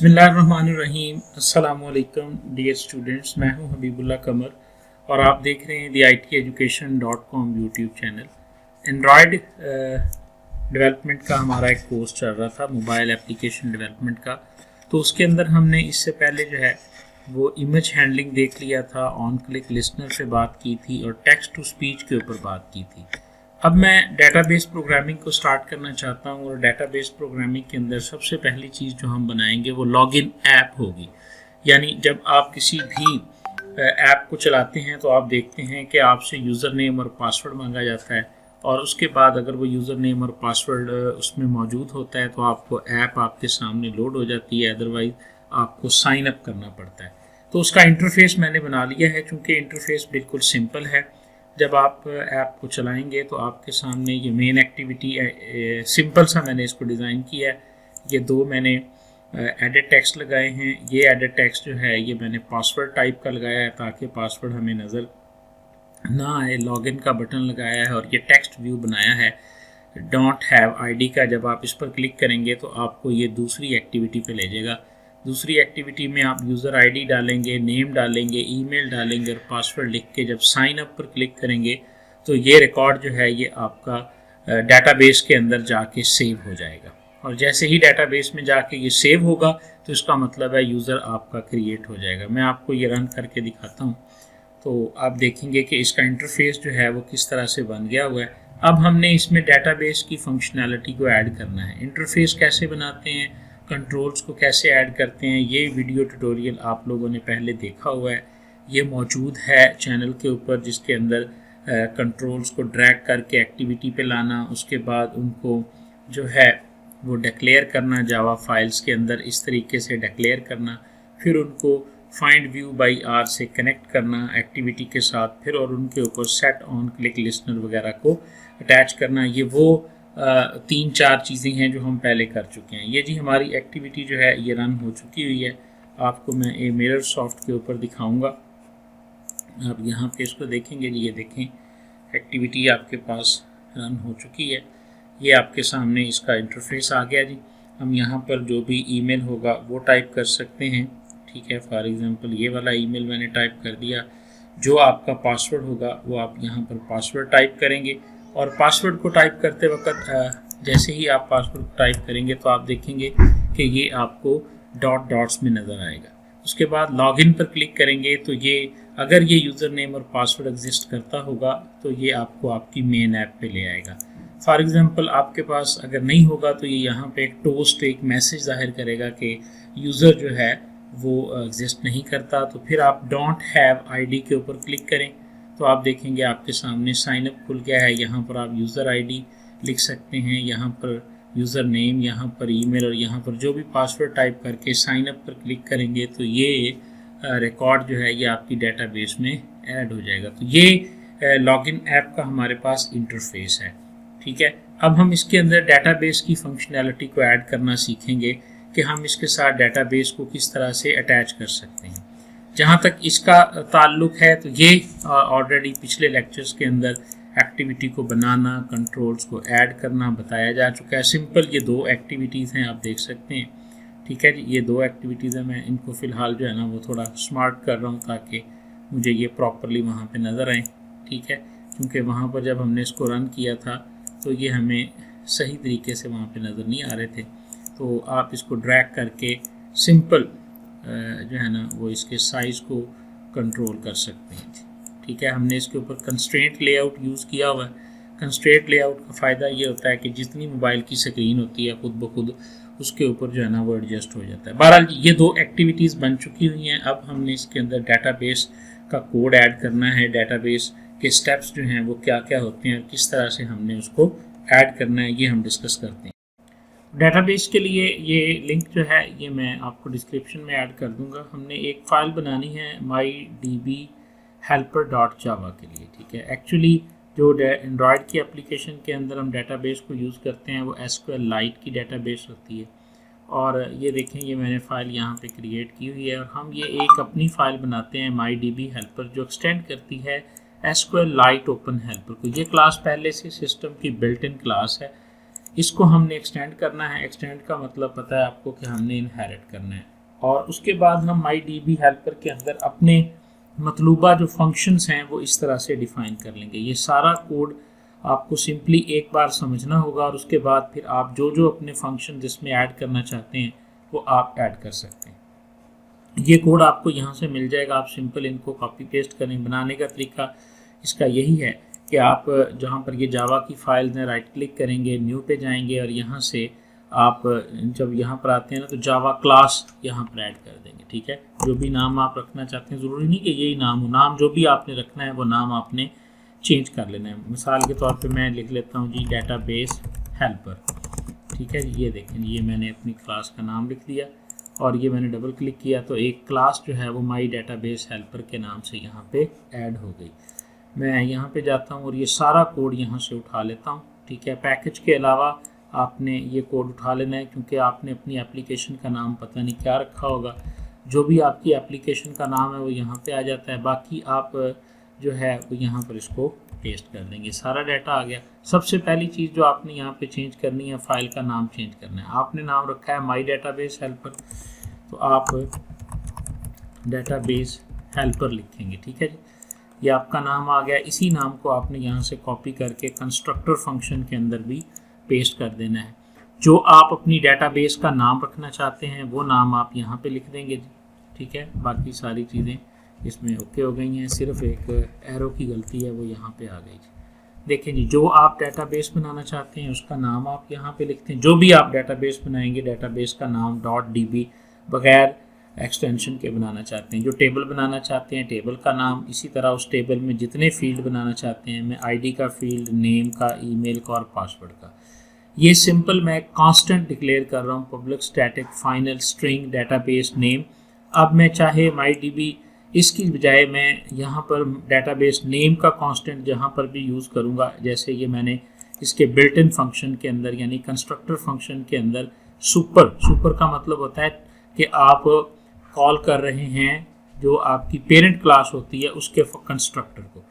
बिस्मिल्लाहिर्रहमानिर्रहीम। अस्सलामुअलैकुम dear students, मैं हूं हबीबुल्लाह कमर और आप देख रहे हैं theiteducation.com YouTube channel. Android development का हमारा एक कोर्स चल रहा था, मोबाइल एप्लीकेशन डेवलपमेंट का। तो उसके अंदर हमने इससे पहले जो है वो इमेज हैंडलिंग देख लिया था, ऑन क्लिक लिसनर पे बात की थी और टेक्स्ट टू स्पीच के ऊपर बात की थी। अब मैं डेटाबेस प्रोग्रामिंग को स्टार्ट करना चाहता हूँ और डेटाबेस प्रोग्रामिंग के अंदर सबसे पहली चीज़ जो हम बनाएंगे वो लॉगिन ऐप होगी। यानी जब आप किसी भी ऐप को चलाते हैं तो आप देखते हैं कि आपसे यूज़र नेम और पासवर्ड मांगा जाता है और उसके बाद अगर वो यूज़र नेम और पासवर्ड उसमें मौजूद होता है तो आपको ऐप आपके सामने लोड हो जाती है, अदरवाइज़ आपको साइन अप करना पड़ता है। तो उसका इंटरफेस मैंने बना लिया है, चूँकि इंटरफेस बिल्कुल सिंपल है। जब आप ऐप को चलाएंगे तो आपके सामने ये मेन एक्टिविटी सिंपल सा मैंने इसको डिज़ाइन किया है। ये दो मैंने एडिट टेक्स्ट लगाए हैं। ये एडिट टेक्स्ट जो है ये मैंने पासवर्ड टाइप का लगाया है ताकि पासवर्ड हमें नज़र ना आए। लॉगिन का बटन लगाया है और ये टेक्स्ट व्यू बनाया है डोंट हैव आईडी का। जब आप इस पर क्लिक करेंगे तो आपको ये दूसरी एक्टिविटी पे ले जाएगा। दूसरी एक्टिविटी में आप यूज़र आईडी डालेंगे, नेम डालेंगे, ईमेल डालेंगे और पासवर्ड लिख के जब साइन अप पर क्लिक करेंगे तो ये रिकॉर्ड जो है ये आपका डेटाबेस के अंदर जाके सेव हो जाएगा। और जैसे ही डेटाबेस में जाके ये सेव होगा तो इसका मतलब है यूज़र आपका क्रिएट हो जाएगा। मैं आपको ये रन करके दिखाता हूँ तो आप देखेंगे कि इसका इंटरफेस जो है वो किस तरह से बन गया हुआ है। अब हमने इसमें डेटाबेस की फंक्शनैलिटी को ऐड करना है। इंटरफेस कैसे बनाते हैं, कंट्रोल्स को कैसे ऐड करते हैं, ये वीडियो ट्यूटोरियल आप लोगों ने पहले देखा हुआ है। ये मौजूद है चैनल के ऊपर, जिसके अंदर कंट्रोल्स को ड्रैग करके एक्टिविटी पे लाना, उसके बाद उनको जो है वो डिक्लेयर करना, जावा फाइल्स के अंदर इस तरीके से डिक्लेयर करना, फिर उनको फाइंड व्यू बाई आर से कनेक्ट करना एक्टिविटी के साथ, फिर और उनके ऊपर सेट ऑन क्लिक लिसनर वगैरह को अटैच करना। ये वो 3-4 चीज़ें हैं जो हम पहले कर चुके हैं। ये जी हमारी एक्टिविटी जो है ये रन हो चुकी हुई है। आपको मैं ये मिरर सॉफ्ट के ऊपर दिखाऊंगा। आप यहाँ पे इसको देखेंगे जी, ये देखें एक्टिविटी आपके पास रन हो चुकी है। ये आपके सामने इसका इंटरफेस आ गया जी। हम यहाँ पर जो भी ईमेल होगा वो टाइप कर सकते हैं, ठीक है। फॉर एग्ज़ाम्पल ये वाला ईमेल मैंने टाइप कर दिया। जो आपका पासवर्ड होगा वो आप यहाँ पर पासवर्ड टाइप करेंगे और पासवर्ड को टाइप करते वक्त जैसे ही आप पासवर्ड टाइप करेंगे तो आप देखेंगे कि ये आपको डॉट्स में नज़र आएगा। उसके बाद लॉगिन पर क्लिक करेंगे तो ये अगर ये यूज़र नेम और पासवर्ड एग्जिस्ट करता होगा तो ये आपको आपकी मेन ऐप पे ले आएगा। फॉर एग्ज़ाम्पल आपके पास अगर नहीं होगा तो ये यहाँ पे एक टोस्ट एक मैसेज ज़ाहिर करेगा कि यूज़र जो है वो एग्जिस्ट नहीं करता। तो फिर आप डोंट हैव आईडी के ऊपर क्लिक करें तो आप देखेंगे आपके सामने साइन अप खुल गया है। यहाँ पर आप यूज़र आईडी लिख सकते हैं, यहाँ पर यूज़र नेम, यहाँ पर ईमेल और यहाँ पर जो भी पासवर्ड टाइप करके साइन अप पर क्लिक करेंगे तो ये रिकॉर्ड जो है ये आपकी डेटाबेस में ऐड हो जाएगा। तो ये लॉगिन ऐप का हमारे पास इंटरफेस है, ठीक है। अब हम इसके अंदर डेटाबेस की फंक्शनैलिटी को ऐड करना सीखेंगे कि हम इसके साथ डेटाबेस को किस तरह से अटैच कर सकते हैं। जहाँ तक इसका ताल्लुक़ है तो ये ऑलरेडी पिछले लेक्चर्स के अंदर एक्टिविटी को बनाना, कंट्रोल्स को ऐड करना बताया जा चुका है। सिंपल ये दो एक्टिविटीज़ हैं, आप देख सकते हैं, ठीक है जी। ये दो एक्टिविटीज़ हैं, मैं इनको फ़िलहाल जो है ना वो थोड़ा स्मार्ट कर रहा हूँ ताकि मुझे ये प्रॉपरली वहाँ पे नज़र आए, ठीक है। क्योंकि वहाँ पर जब हमने इसको रन किया था तो ये हमें सही तरीके से वहाँ पे नज़र नहीं आ रहे थे। तो आप इसको ड्रैग करके सिंपल जो है ना वो इसके साइज़ को कंट्रोल कर सकते हैं, ठीक है। हमने इसके ऊपर कंस्ट्रेंट लेआउट यूज़ किया हुआ है। कंस्ट्रेंट लेआउट का फ़ायदा ये होता है कि जितनी मोबाइल की स्क्रीन होती है खुद ब खुद उसके ऊपर जो है ना वो एडजस्ट हो जाता है। बहरहाल ये दो एक्टिविटीज़ बन चुकी हुई हैं। अब हमने इसके अंदर डेटाबेस का कोड ऐड करना है। डेटाबेस के स्टेप्स जो हैं वो क्या क्या होते हैं और किस तरह से हमने उसको ऐड करना है ये हम डिस्कस करते हैं। डेटाबेस के लिए ये लिंक जो है ये मैं आपको डिस्क्रिप्शन में ऐड कर दूंगा। हमने एक फ़ाइल बनानी है mydb helper.java के लिए, ठीक है। एक्चुअली जो एंड्रॉयड की एप्लीकेशन के अंदर हम डेटाबेस को यूज़ करते हैं वो SQLite की डेटाबेस होती है। और ये देखें ये मैंने फ़ाइल यहाँ पे क्रिएट की हुई है और हम ये एक अपनी फ़ाइल बनाते हैं mydb helper जो एक्सटेंड करती है SQLite ओपन हेल्पर को। ये क्लास पहले से सिस्टम की बिल्ट इन क्लास है, इसको हमने एक्सटेंड करना है। एक्सटेंड का मतलब पता है आपको कि हमने इनहेरिट करना है। और उसके बाद हम MyDB हेल्पर के अंदर अपने मतलूबा जो फंक्शंस हैं वो इस तरह से डिफ़ाइन कर लेंगे। ये सारा कोड आपको सिंपली एक बार समझना होगा और उसके बाद फिर आप जो जो अपने फंक्शन जिसमें ऐड करना चाहते हैं वो आप ऐड कर सकते हैं। ये कोड आपको यहाँ से मिल जाएगा, आप सिंपल इनको कॉपी पेस्ट करें। बनाने का तरीका इसका यही है कि आप जहाँ पर ये जावा की फाइल्स हैं राइट क्लिक करेंगे, न्यू पे जाएंगे और यहाँ से आप जब यहाँ पर आते हैं ना तो जावा क्लास यहाँ पर ऐड कर देंगे। ठीक है, जो भी नाम आप रखना चाहते हैं, ज़रूरी नहीं कि यही नाम हो, नाम जो भी आपने रखना है वो नाम आपने चेंज कर लेना है। मिसाल के तौर पे मैं लिख लेता हूँ जी डेटाबेस हेल्पर। ठीक है जी, ये देखें ये मैंने अपनी क्लास का नाम लिख दिया और ये मैंने डबल क्लिक किया तो एक क्लास जो है वो माई डेटाबेस हेल्पर के नाम से यहाँ पे ऐड हो गई। मैं यहाँ पे जाता हूँ और ये सारा कोड यहाँ से उठा लेता हूँ। ठीक है, पैकेज के अलावा आपने ये कोड उठा लेना है क्योंकि आपने अपनी एप्लीकेशन का नाम पता नहीं क्या रखा होगा। जो भी आपकी एप्लीकेशन का नाम है वो यहाँ पे आ जाता है, बाकी आप जो है वो यहाँ पर इसको पेस्ट कर देंगे। सारा डाटा आ गया। सबसे पहली चीज़ जो आपने यहाँ पे चेंज करनी है, फाइल का नाम चेंज करना है। आपने नाम रखा है माई डेटाबेस हेल्पर, तो आप डेटाबेस हेल्पर लिखेंगे। ठीक है जी, ये आपका नाम आ गया। इसी नाम को आपने यहाँ से कॉपी करके कंस्ट्रक्टर फंक्शन के अंदर भी पेस्ट कर देना है। जो आप अपनी डेटाबेस का नाम रखना चाहते हैं वो नाम आप यहाँ पे लिख देंगे जी। ठीक है, बाकी सारी चीज़ें इसमें ओके हो गई हैं, सिर्फ एक एरो की गलती है वो यहाँ पे आ गई जी। देखें जी, जो आप डेटाबेस बनाना चाहते हैं उसका नाम आप यहाँ पे लिखते हैं। जो भी आप डेटाबेस बनाएंगे डेटाबेस का नाम .db बगैर एक्सटेंशन के बनाना चाहते हैं। जो टेबल बनाना चाहते हैं टेबल का नाम, इसी तरह उस टेबल में जितने फील्ड बनाना चाहते हैं, मैं आईडी का फील्ड, नेम का, ईमेल का और पासवर्ड का, ये सिंपल मैं कांस्टेंट डिक्लेयर कर रहा हूँ, public static final string database name. अब मैं चाहे MyDB इसकी बजाय मैं यहाँ पर डेटाबेस नेम का कांस्टेंट जहाँ पर भी यूज़ करूँगा, जैसे ये मैंने इसके बिल्ट इन फंक्शन के अंदर यानी कंस्ट्रक्टर फंक्शन के अंदर सुपर का मतलब होता है कि आप कॉल कर रहे हैं जो आपकी पेरेंट क्लास होती है उसके कंस्ट्रक्टर को।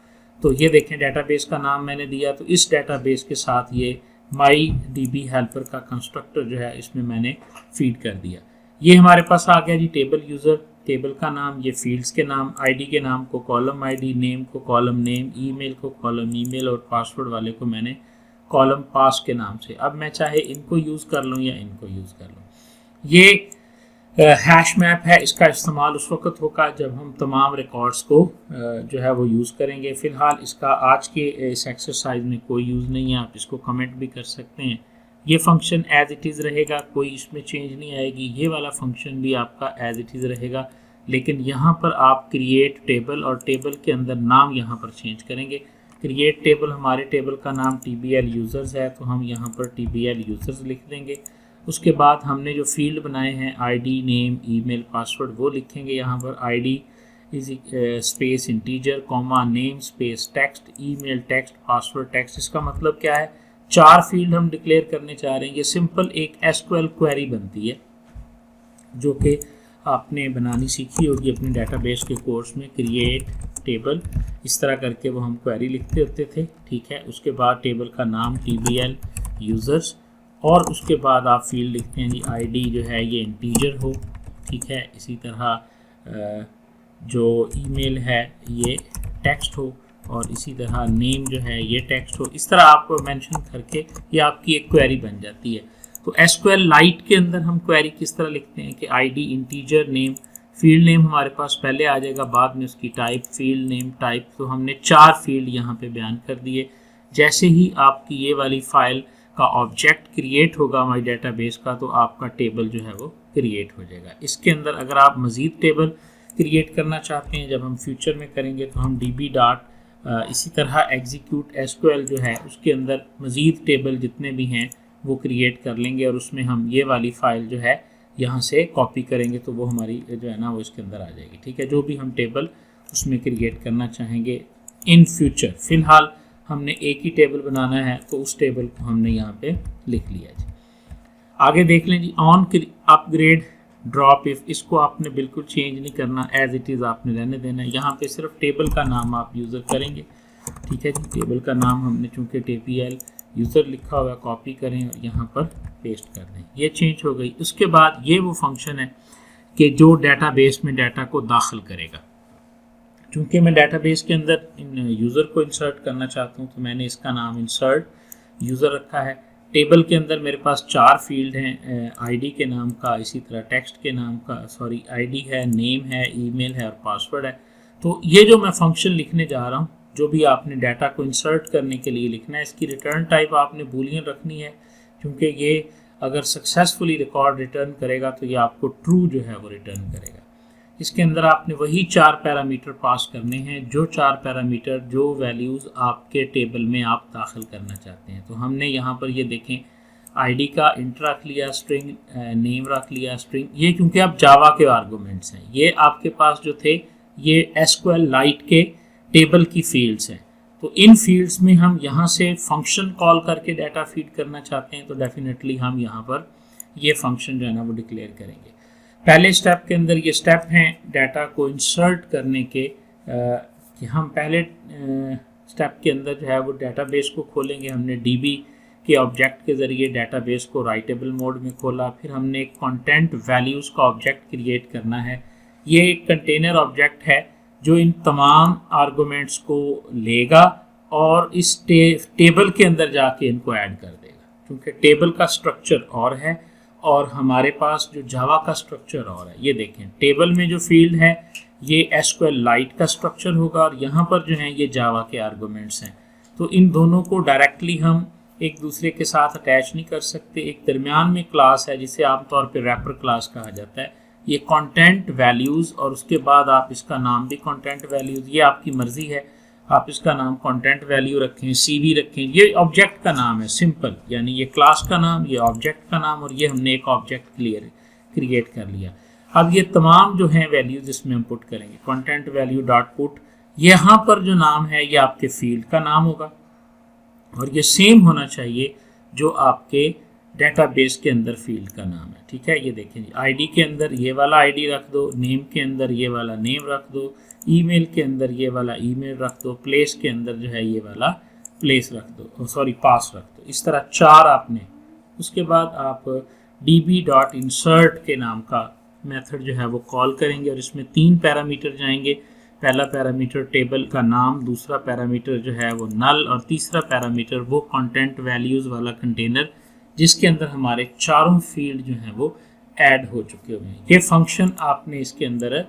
तो ये देखें डेटाबेस का नाम मैंने दिया, तो इस डेटाबेस के साथ ये MyDB हेल्पर का कंस्ट्रक्टर जो है इसमें मैंने फीड कर दिया। ये हमारे पास आ गया जी टेबल यूज़र, टेबल का नाम, ये फील्ड्स के नाम, आईडी के नाम को कॉलम आईडी, नेम को कॉलम नेम, ईमेल को कॉलम ईमेल और पासवर्ड वाले को मैंने कॉलम पास के नाम से। अब मैं चाहे इनको यूज़ कर लूँ या इनको यूज़ कर लूँ। ये हैश मैप है, इसका इस्तेमाल उस वक्त होगा जब हम तमाम रिकॉर्ड्स को जो है वो यूज़ करेंगे। फ़िलहाल इसका आज के इस एक्सरसाइज में कोई यूज़ नहीं है, आप इसको कमेंट भी कर सकते हैं। ये फंक्शन एज इट इज़ रहेगा, कोई इसमें चेंज नहीं आएगी। ये वाला फंक्शन भी आपका एज इट इज़ रहेगा, लेकिन यहाँ पर आप क्रिएट टेबल और टेबल के अंदर नाम यहाँ पर चेंज करेंगे। क्रिएट टेबल, हमारे टेबल का नाम TBL यूज़र्स है, तो हम यहाँ पर TBL यूज़र्स लिख देंगे। उसके बाद हमने जो फील्ड बनाए हैं आईडी, नेम, ईमेल, पासवर्ड वो लिखेंगे यहाँ पर। ID is space integer comma name space text, email text, password text. इसका मतलब क्या है, 4 फील्ड हम डिक्लेयर करने चाह रहे हैं। ये सिंपल एक SQL क्वेरी बनती है जो कि आपने बनानी सीखी होगी अपने डेटाबेस के कोर्स में। क्रिएट टेबल, इस तरह करके वो हम क्वेरी लिखते होते थे। ठीक है, उसके बाद टेबल का नाम TBL यूज़र्स और उसके बाद आप फील्ड लिखते हैं जी आईडी जो है ये इंटीजर हो। ठीक है, इसी तरह जो ईमेल है ये टेक्स्ट हो और इसी तरह नेम जो है ये टेक्स्ट हो। इस तरह आप मेंशन करके ये आपकी एक क्वेरी बन जाती है। तो SQL लाइट के अंदर हम क्वेरी किस तरह लिखते हैं कि ID integer, name, field name हमारे पास पहले आ जाएगा, बाद में उसकी टाइप, फील्ड नेम टाइप। तो हमने 4 फील्ड यहाँ पे बयान कर दिए। जैसे ही आपकी ये वाली फाइल का ऑब्जेक्ट क्रिएट होगा माई डेटाबेस का, तो आपका टेबल जो है वो क्रिएट हो जाएगा। इसके अंदर अगर आप मज़ीद टेबल क्रिएट करना चाहते हैं, जब हम फ्यूचर में करेंगे तो हम DB डॉट इसी तरह एग्जीक्यूट SQL जो है उसके अंदर मज़ीद टेबल जितने भी हैं वो क्रिएट कर लेंगे और उसमें हम ये वाली फ़ाइल जो है यहाँ से कॉपी करेंगे तो वो हमारी जो है ना वो इसके अंदर आ जाएगी। ठीक है, जो भी हम टेबल उसमें क्रिएट करना चाहेंगे इन फ्यूचर। फ़िलहाल हमने एक ही टेबल बनाना है तो उस टेबल को हमने यहाँ पे लिख लिया जी। आगे देख लें जी, ऑन अपग्रेड ड्रॉप इफ, इसको आपने बिल्कुल चेंज नहीं करना, एज इट इज़ आपने रहने देना है। यहाँ पे सिर्फ टेबल का नाम आप यूज़र करेंगे। ठीक है जी, टेबल का नाम हमने चूँकि TBL यूज़र लिखा हुआ, कॉपी करें और यहाँ पर पेस्ट कर दें। ये चेंज हो गई। उसके बाद ये वो फंक्शन है कि जो डेटाबेस में डाटा को दाखिल करेगा। चूँकि मैं डेटाबेस के अंदर इन यूज़र को इंसर्ट करना चाहता हूँ तो मैंने इसका नाम इंसर्ट यूज़र रखा है। टेबल के अंदर मेरे पास 4 फील्ड हैं, आईडी के नाम का, इसी तरह टेक्स्ट के नाम का, आईडी है, नेम है, ईमेल है और पासवर्ड है। तो ये जो मैं फंक्शन लिखने जा रहा हूँ, जो भी आपने डाटा को इंसर्ट करने के लिए लिखना है, इसकी रिटर्न टाइप आपने बूलियन रखनी है, क्योंकि ये अगर सक्सेसफुली रिकॉर्ड रिटर्न करेगा तो ये आपको ट्रू जो है वो रिटर्न करेगा। इसके अंदर आपने वही 4 पैरामीटर पास करने हैं, जो 4 पैरामीटर जो वैल्यूज़ आपके टेबल में आप दाखिल करना चाहते हैं। तो हमने यहाँ पर ये देखें, आईडी का इंट रख लिया, स्ट्रिंग नेम रख लिया, स्ट्रिंग, ये क्योंकि आप जावा के आर्गूमेंट्स हैं, ये आपके पास जो थे ये एसक्यूएल लाइट के टेबल की फील्ड्स हैं। तो इन फील्ड्स में हम यहाँ से फंक्शन कॉल करके डाटा फीड करना चाहते हैं, तो डेफिनेटली हम यहाँ पर ये फंक्शन जो है ना वो डिक्लेयर करेंगे। पहले स्टेप के अंदर ये स्टेप हैं डाटा को इंसर्ट करने के, कि हम पहले स्टेप के अंदर जो है वो डाटाबेस को खोलेंगे। हमने डीबी के ऑब्जेक्ट के ज़रिए डाटाबेस को राइटेबल मोड में खोला, फिर हमने एक कंटेंट वैल्यूज़ का ऑब्जेक्ट क्रिएट करना है। ये एक कंटेनर ऑब्जेक्ट है जो इन तमाम आर्गूमेंट्स को लेगा और इस टेबल के अंदर जाके इनको ऐड कर देगा, क्योंकि टेबल का स्ट्रक्चर और है और हमारे पास जो जावा का स्ट्रक्चर और है। ये देखें, टेबल में जो फील्ड है ये एसक्यूएल लाइट का स्ट्रक्चर होगा और यहाँ पर जो है ये जावा के आर्गूमेंट्स हैं। तो इन दोनों को डायरेक्टली हम एक दूसरे के साथ अटैच नहीं कर सकते। एक दरमियान में क्लास है जिसे आमतौर पर रैपर क्लास कहा जाता है। ये कंटेंट वैल्यूज़, और उसके बाद आप इसका नाम भी कंटेंट वैल्यूज़, ये आपकी मर्ज़ी है, आप इसका नाम कंटेंट वैल्यू रखें, सीवी रखें। ये ऑब्जेक्ट का नाम है, सिंपल, यानी ये क्लास का नाम, ये ऑब्जेक्ट का नाम, और ये हमने एक ऑब्जेक्ट क्रिएट कर लिया। अब ये तमाम जो हैं वैल्यूज़ इसमें हम पुट करेंगे। कंटेंट वैल्यू डॉट पुट, यहाँ पर जो नाम है ये आपके फील्ड का नाम होगा और ये सेम होना चाहिए जो आपके डेटाबेस के अंदर फील्ड का नाम है। ठीक है, ये देखें, आईडी के अंदर ये वाला आईडी रख दो, नेम के अंदर ये वाला नेम रख दो, ईमेल के अंदर ये वाला ईमेल रख दो, प्लेस के अंदर जो है ये वाला प्लेस रख दो, पास रख दो। इस तरह 4 आपने। उसके बाद आप db.insert के नाम का मेथड जो है वो कॉल करेंगे और इसमें 3 पैरामीटर जाएंगे। पहला पैरामीटर टेबल का नाम, दूसरा पैरामीटर जो है वो नल, और तीसरा पैरामीटर वो कंटेंट वैल्यूज़ वाला कंटेनर जिसके अंदर हमारे चारों फील्ड जो हैं वो ऐड हो चुके हुए हैं। ये फंक्शन आपने इसके अंदर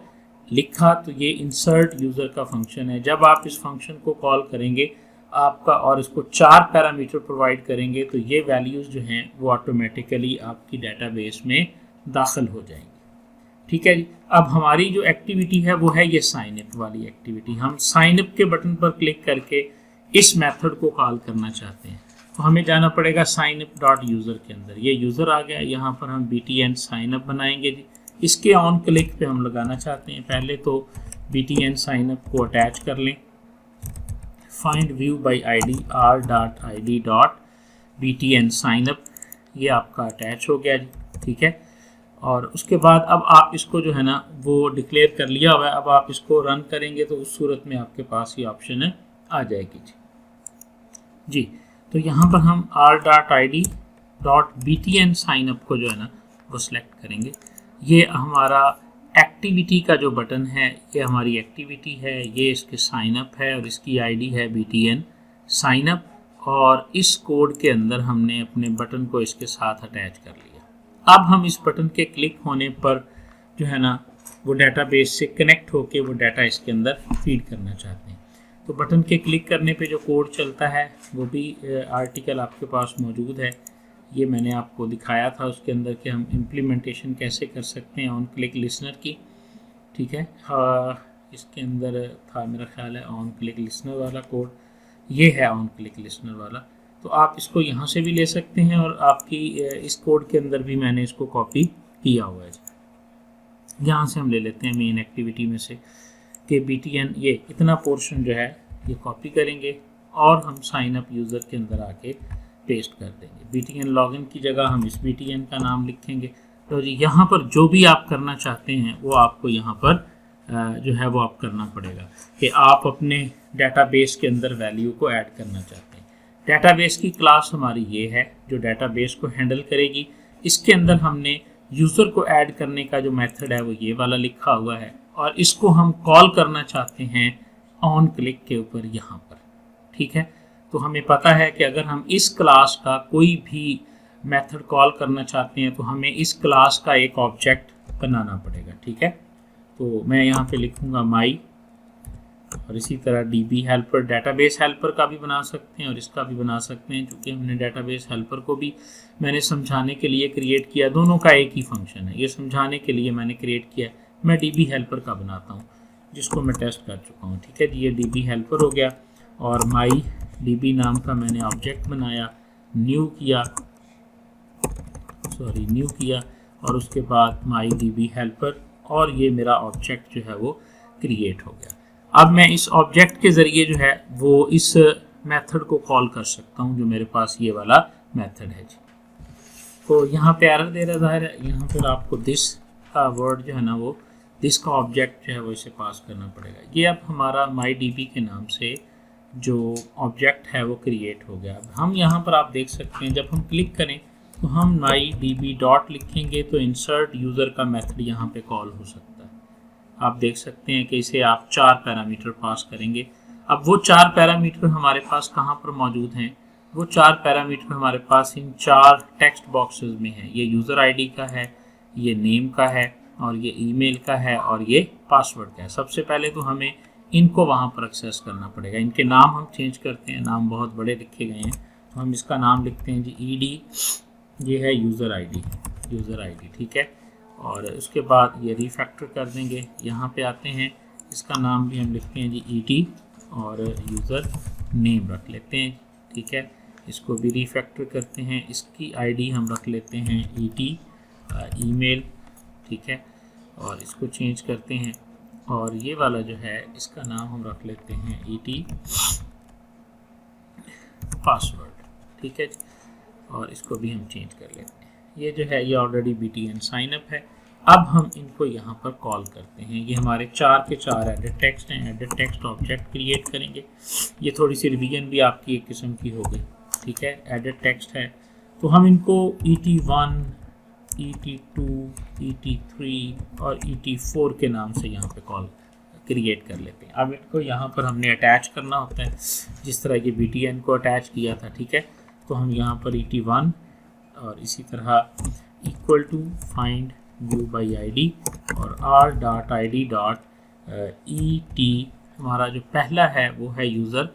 लिखा, तो ये इंसर्ट यूज़र का फंक्शन है। जब आप इस फंक्शन को कॉल करेंगे आपका और इसको 4 पैरामीटर प्रोवाइड करेंगे तो ये वैल्यूज़ जो हैं वो ऑटोमेटिकली आपकी डेटाबेस में दाखिल हो जाएंगी। ठीक है जी। अब हमारी जो एक्टिविटी है वो है ये साइन अप वाली एक्टिविटी। हम साइन अप के बटन पर क्लिक करके इस मेथड को कॉल करना चाहते हैं, तो हमें जाना पड़ेगा साइन अप डॉट यूज़र के अंदर। ये यूज़र आ गया, यहाँ पर हम btn साइन अप बनाएंगे जी। इसके ऑन क्लिक पे हम लगाना चाहते हैं। पहले तो btn साइन अप को अटैच कर लें, find view by id r.id.btn sign up, ये आपका अटैच हो गया जी। ठीक है, और उसके बाद अब आप इसको जो है ना वो डिक्लेयर कर लिया हुआ है। अब आप इसको रन करेंगे तो उस सूरत में आपके पास ये ऑप्शन आ जाएगी जी। तो यहाँ पर हम r.id.btn साइन अप को जो है ना वो सिलेक्ट करेंगे। ये हमारा एक्टिविटी का जो बटन है, ये हमारी एक्टिविटी है, ये इसके साइन अप है और इसकी आईडी है btn साइन अप, और इस कोड के अंदर हमने अपने बटन को इसके साथ अटैच कर लिया। अब हम इस बटन के क्लिक होने पर जो है ना वो डेटाबेस से कनेक्ट होके वो डाटा इसके अंदर फीड करना चाहते हैं। तो बटन के क्लिक करने पे जो कोड चलता है वो भी आर्टिकल आपके पास मौजूद है। ये मैंने आपको दिखाया था उसके अंदर कि हम इम्प्लीमेंटेशन कैसे कर सकते हैं ऑन क्लिक लिसनर की। ठीक है, इसके अंदर था मेरा ख्याल है ऑन क्लिक लिसनर वाला कोड, ये है ऑन क्लिक लिसनर वाला। तो आप इसको यहाँ से भी ले सकते हैं और आपकी इस कोड के अंदर भी मैंने इसको कॉपी किया हुआ है। यहाँ से हम ले लेते हैं मेन एक्टिविटी में से कि btn, ये इतना पोर्शन जो है ये कॉपी करेंगे और हम साइन अप यूज़र के अंदर आके पेस्ट कर देंगे। btn लॉगिन की जगह हम इस btn का नाम लिखेंगे। तो जी यहाँ पर जो भी आप करना चाहते हैं वो आपको यहाँ पर जो है वो आप करना पड़ेगा कि आप अपने डेटाबेस के अंदर वैल्यू को ऐड करना चाहते हैं। डेटाबेस की क्लास हमारी ये है जो डेटाबेस को हैंडल करेगी। इसके अंदर हमने यूज़र को ऐड करने का जो मेथड है वो ये वाला लिखा हुआ है, और इसको हम कॉल करना चाहते हैं ऑन क्लिक के ऊपर यहाँ पर। ठीक है, तो हमें पता है कि अगर हम इस क्लास का कोई भी मेथड कॉल करना चाहते हैं तो हमें इस क्लास का एक ऑब्जेक्ट बनाना पड़ेगा। ठीक है, तो मैं यहाँ पे लिखूँगा माई, और इसी तरह DB हेल्पर, डेटाबेस हेल्पर का भी बना सकते हैं और इसका भी बना सकते हैं, क्योंकि हमने डेटाबेस हेल्पर को भी मैंने समझाने के लिए क्रिएट किया, दोनों का एक ही फंक्शन है, ये समझाने के लिए मैंने क्रिएट किया। मैं DB हेल्पर का बनाता हूँ जिसको मैं टेस्ट कर चुका हूँ। ठीक है जी, ये DB हेल्पर हो गया, और माई DB नाम का मैंने ऑब्जेक्ट बनाया, न्यू किया, और उसके बाद माई DB हेल्पर, और ये मेरा ऑब्जेक्ट जो है वो क्रिएट हो गया। अब मैं इस ऑब्जेक्ट के ज़रिए जो है वो इस मेथड को कॉल कर सकता हूँ, जो मेरे पास ये वाला मेथड है जी। तो यहाँ पे एरर दे रहा ज़ाहिर है, यहाँ पर आपको दिस का वर्ड जो है ना वो दिस का ऑब्जेक्ट जो है वो इसे पास करना पड़ेगा। ये अब हमारा माई DB के नाम से जो ऑब्जेक्ट है वो क्रिएट हो गया। अब हम यहाँ पर आप देख सकते हैं, जब हम क्लिक करें तो हम माई DB डॉट लिखेंगे तो इंसर्ट यूज़र का मेथड यहाँ पे कॉल हो सकता है। आप देख सकते हैं कि इसे आप 4 पैरामीटर पास करेंगे। अब वो 4 पैरामीटर हमारे पास कहाँ पर मौजूद हैं? वो 4 पैरामीटर हमारे पास इन 4 टेक्स्ट बॉक्सेस में है। ये यूज़र आईडी का है, ये नेम का है, और ये ईमेल का है, और ये पासवर्ड का है। सबसे पहले तो हमें इनको वहाँ पर एक्सेस करना पड़ेगा। इनके नाम हम चेंज करते हैं, नाम बहुत बड़े लिखे गए हैं, तो हम इसका नाम लिखते हैं जी ED, ये है यूज़र आईडी। ठीक है, और उसके बाद ये रीफैक्टर कर देंगे। यहाँ पे आते हैं, इसका नाम भी हम लिखते हैं जी ET, और यूज़र नेम रख लेते हैं। ठीक है, इसको भी रीफैक्टर करते हैं, इसकी आईडी हम रख लेते हैं ET ईमेल। ठीक है, और इसको चेंज करते हैं, और ये वाला जो है इसका नाम हम रख लेते हैं ET पासवर्ड। ठीक है, और इसको भी हम चेंज कर लेते हैं। ये जो है ये ऑलरेडी BTN साइनअप है। अब हम इनको यहाँ पर कॉल करते हैं। ये हमारे 4 के 4 एडिट टेक्स्ट हैं। एडिट टेक्स्ट ऑब्जेक्ट क्रिएट करेंगे। ये थोड़ी सी रिवीजन भी आपकी एक किस्म की हो गई। ठीक है, एडिट टेक्स्ट है, तो हम इनको ET1, ET2, ET3 और ET4 के नाम से यहाँ पे कॉल क्रिएट कर लेते हैं। अब इनको यहाँ पर हमने अटैच करना होता है, जिस तरह ये BTN को अटैच किया था। ठीक है, तो हम यहाँ पर ET1 और इसी तरह equal to find view by ID और r.id.et हमारा जो पहला है वो है यूज़र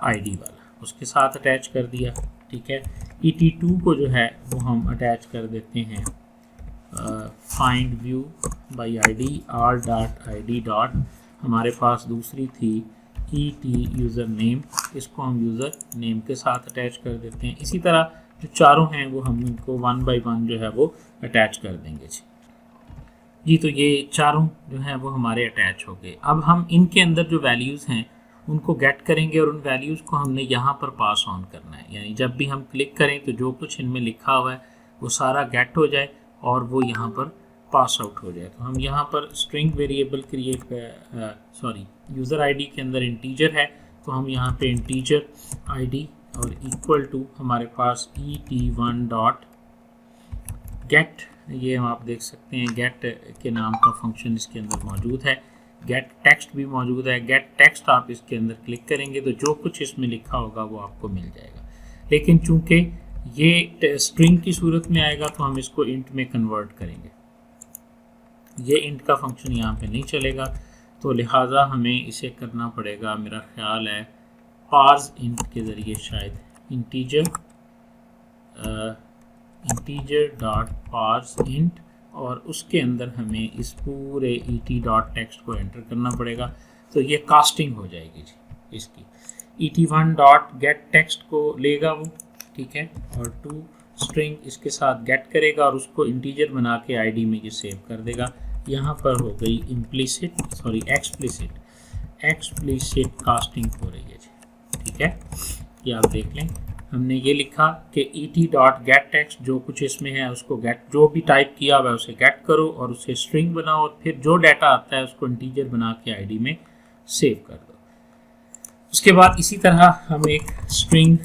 ID वाला, उसके साथ अटैच कर दिया। ठीक है, ET2 को जो है वो हम अटैच कर देते हैं find view by ID r.id. हमारे पास दूसरी थी ET यूज़र नेम, इसको हम यूज़र नेम के साथ अटैच कर देते हैं। इसी तरह जो चारों हैं वो हम इनको 1 बाई 1 जो है वो अटैच कर देंगे जी। तो ये चारों जो हैं वो हमारे अटैच हो गए। अब हम इनके अंदर जो वैल्यूज़ हैं उनको गेट करेंगे, और उन वैल्यूज़ को हमने यहाँ पर पास ऑन करना है। यानी जब भी हम क्लिक करें तो जो कुछ इनमें लिखा हुआ है वो सारा गेट हो जाए और वो यहाँ पर पास आउट हो जाए। तो हम यहाँ पर स्ट्रिंग वेरिएबल यूज़र आईडी के अंदर इंटीजर है, तो हम यहाँ पे इंटीजर ID और इक्वल टू हमारे पास ET1 डॉट गेट, ये हम आप देख सकते हैं गेट के नाम का फंक्शन इसके अंदर मौजूद है। गेट टेक्स्ट भी मौजूद है। गेट टेक्स्ट आप इसके अंदर क्लिक करेंगे तो जो कुछ इसमें लिखा होगा वो आपको मिल जाएगा। लेकिन चूंकि ये स्ट्रिंग की सूरत में आएगा तो हम इसको इंट में कन्वर्ट करेंगे। ये इंट का फंक्शन यहाँ पे नहीं चलेगा, तो लिहाजा हमें इसे करना पड़ेगा, मेरा ख्याल है पार्स इंट के ज़रिए, शायद इंटीजर डॉट पार्स इंट, और उसके अंदर हमें इस पूरे ET डॉट टेक्स्ट को एंटर करना पड़ेगा। तो ये कास्टिंग हो जाएगी जी इसकी। ET1 डॉट गेट टेक्स्ट को लेगा वो, ठीक है, और टू स्ट्रिंग इसके साथ गेट करेगा और उसको इंटीजर बना के ID में ये सेव कर देगा। यहाँ पर हो गई एक्सप्लिसिट कास्टिंग हो रही है जी। ठीक है, ये आप देख लें, हमने ये लिखा कि ET डॉट गेट टेक्स्ट जो कुछ इसमें है उसको गेट, जो भी टाइप किया हुआ है उसे गेट करो और उसे स्ट्रिंग बनाओ, और फिर जो डाटा आता है उसको इंटीजर बना के ID में सेव कर दो। उसके बाद इसी तरह हम एक स्ट्रिंग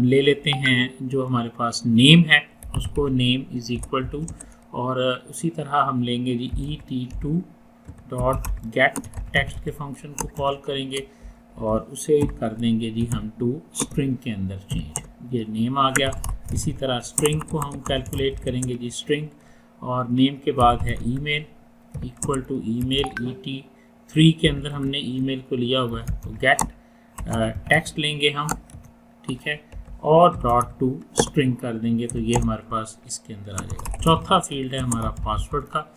ले लेते हैं जो हमारे पास नेम है, उसको नेम इज़ इक्वल टू, और उसी तरह हम लेंगे जी ET2 डॉट गेट टेक्स्ट के फंक्शन को कॉल करेंगे और उसे कर देंगे जी हम टू स्ट्रिंग के अंदर चेंज। ये नेम आ गया। इसी तरह स्ट्रिंग को हम कैलकुलेट करेंगे जी स्ट्रिंग, और नेम के बाद है email equal to email ET3 के अंदर हमने ईमेल को लिया हुआ है, तो गेट टेक्स्ट लेंगे हम, ठीक है, और डॉट टू स्ट्रिंग कर देंगे, तो ये हमारे पास इसके अंदर आ जाएगा। चौथा फील्ड है हमारा पासवर्ड का,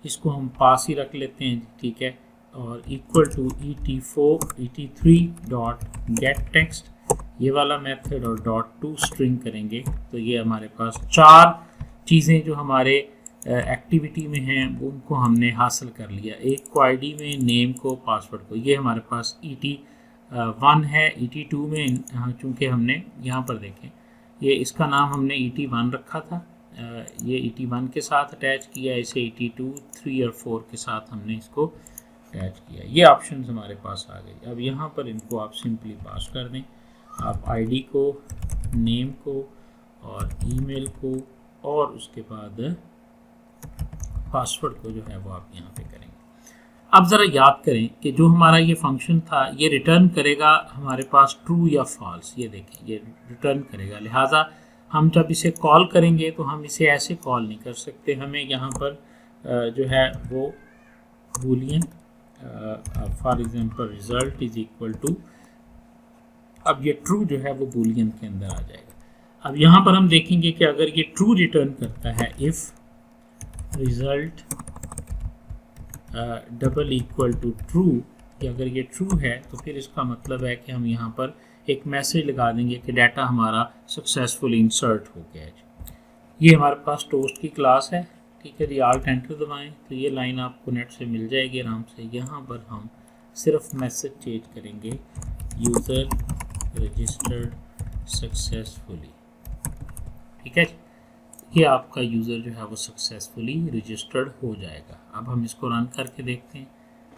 इसको हम पास ही रख लेते हैं, ठीक है, और equal to ET3 dot get text, ये वाला मेथड, और डॉट टू स्ट्रिंग करेंगे, तो ये हमारे पास चार चीज़ें जो हमारे एक्टिविटी में हैं उनको हमने हासिल कर लिया। एक को आईडी में, नेम को, पासवर्ड को। ये हमारे पास ET1 है। ET2 में चूँकि हमने यहाँ पर देखें, ये इसका नाम हमने ET1 रखा था, ये ET1 के साथ अटैच किया, इसे ET2, 3 और 4 के साथ हमने इसको अटैच किया। ये ऑप्शंस हमारे पास आ गए। अब यहाँ पर इनको आप सिंपली पास कर दें, आप आईडी को, नेम को और ईमेल को और उसके बाद पासवर्ड को जो है वो आप यहाँ पे करेंगे। अब ज़रा याद करें कि जो हमारा ये फंक्शन था ये रिटर्न करेगा हमारे पास ट्रू या फॉल्स। ये देखें, ये रिटर्न करेगा, लिहाजा हम जब इसे कॉल करेंगे तो हम इसे ऐसे कॉल नहीं कर सकते। हमें यहाँ पर जो है वो boolean for example result is equal to, अब ये ट्रू जो है वो बूलियन के अंदर आ जाएगा। अब यहाँ पर हम देखेंगे कि अगर ये ट्रू रिटर्न करता है, if result double equal to true, कि अगर ये ट्रू है तो फिर इसका मतलब है कि हम यहाँ पर एक मैसेज लगा देंगे कि डाटा हमारा सक्सेसफुली इंसर्ट हो गया है। ये हमारे पास टोस्ट की क्लास है, ठीक है जी। Alt एंटर दबाएं तो ये लाइन आपको नेट से मिल जाएगी आराम से। यहाँ पर हम सिर्फ मैसेज चेंज करेंगे, यूज़र रजिस्टर्ड सक्सेसफुली, ठीक है। ये आपका यूज़र जो है वो सक्सेसफुली रजिस्टर्ड हो जाएगा। अब हम इसको रन करके देखते हैं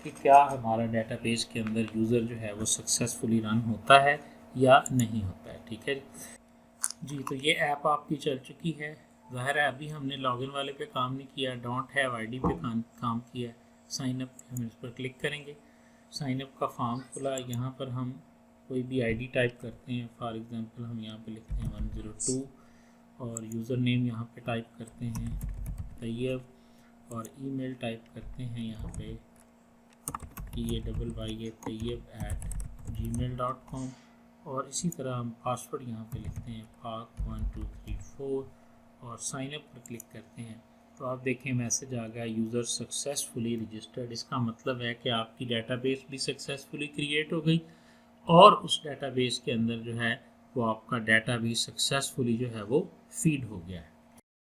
कि क्या हमारा डेटाबेस के अंदर यूज़र जो है वो सक्सेसफुली रन होता है या नहीं होता है, ठीक है जी। तो ये ऐप आपकी चल चुकी है। ज़ाहिर है अभी हमने लॉगिन वाले पे काम नहीं किया, डोंट हैव आईडी पे काम किया। साइन अप पे हम इस पर क्लिक करेंगे, साइन अप का फॉर्म खुला। यहाँ पर हम कोई भी आईडी टाइप करते हैं, फॉर एग्जांपल हम यहाँ पे लिखते हैं 102 और यूज़र नेम यहाँ पे टाइप करते हैं तैयब, और ईमेल टाइप करते हैं यहाँ पे tayyib@gmail.com, और इसी तरह हम पासवर्ड यहाँ पे लिखते हैं PAK1234 और साइन अप पर क्लिक करते हैं। तो आप देखें मैसेज आ गया, यूज़र सक्सेसफुली रजिस्टर्ड। इसका मतलब है कि आपकी डेटाबेस भी सक्सेसफुली क्रिएट हो गई और उस डेटाबेस के अंदर जो है वो आपका डाटा भी सक्सेसफुली जो है वो फीड हो गया है।